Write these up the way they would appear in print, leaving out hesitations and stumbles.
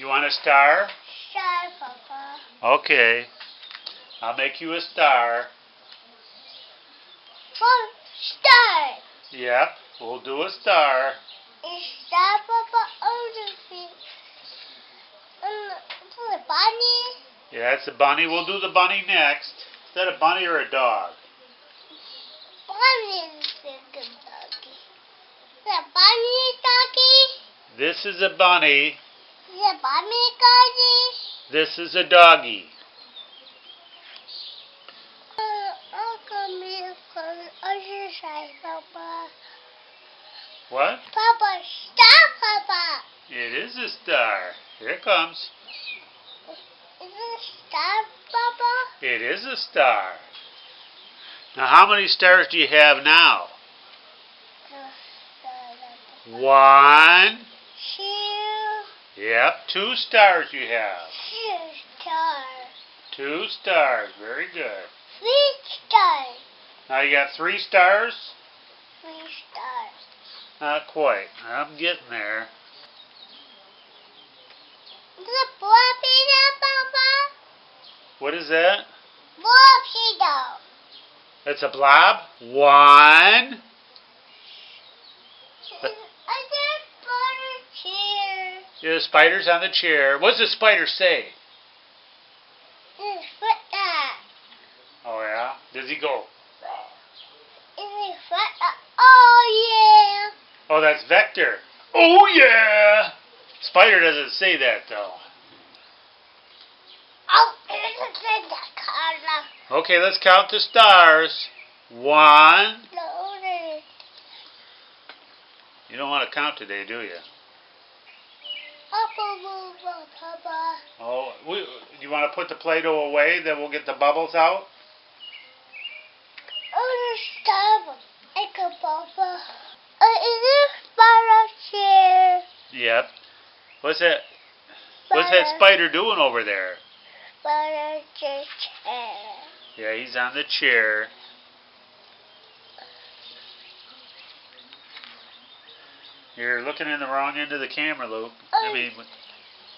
You want a star? Star, Papa. Okay. I'll make you a star. Star. Yep, we'll do a star. Star, Papa. The bunny. Yeah, it's a bunny. We'll do the bunny next. Is that a bunny or a dog? Bunny is a good doggy. The bunny doggy. This is a bunny. The bunny doggy. This is a doggy. Papa. What? Papa, stop, Papa. It is a star. Here it comes. Is it a star, Papa? It is a star. Now, how many stars do you have now? 1. 2. Yep, 2 stars you have. 2 stars. 2 stars. Very good. 3 stars. Now you got 3 stars? 3 stars. Not quite. I'm getting there. Is it Blobito, Papa? What is that? Blobito. It's a blob? 1. Yeah, the spider's on the chair. What does the spider say? Oh, yeah? Does he go? Oh, yeah. Oh, that's Vector. Oh, yeah! Spider doesn't say that, though. Oh, it's in the color. Okay, let's count the stars. 1. You don't want to count today, do you? Papa. Oh, you want to put the Play-Doh away, then we'll get the bubbles out? Oh, stop. Papa. Is this spider chair? Yep. What's that spider doing over there? Spider chair. Yeah, he's on the chair. You're looking in the wrong end of the camera, Luke. I mean,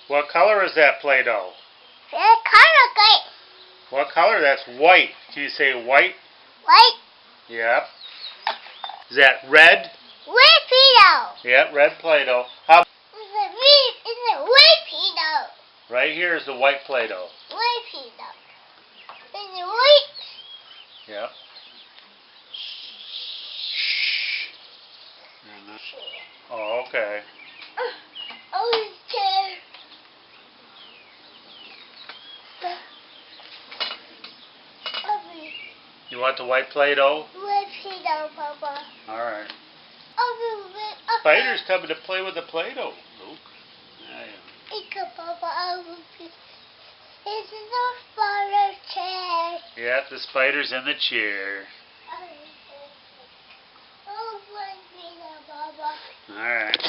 what color is that Play-Doh? That color great. What color? That's white. Can you say white? White. Yep. Is that red? Red Play-Doh. Yep, red Play-Doh. How? It's a red Play-Doh. Right here is the white Play-Doh. Red Play-Doh. It's a white. Yep. Oh, okay. Okay. You want the white Play-Doh? Red Play-Doh, Papa. All right. Spider's coming to play with the Play-Doh, Luke. Papa. It's the spider chair. Yeah, the spider's in the chair. Oh, Red Play-Doh, Papa. All right.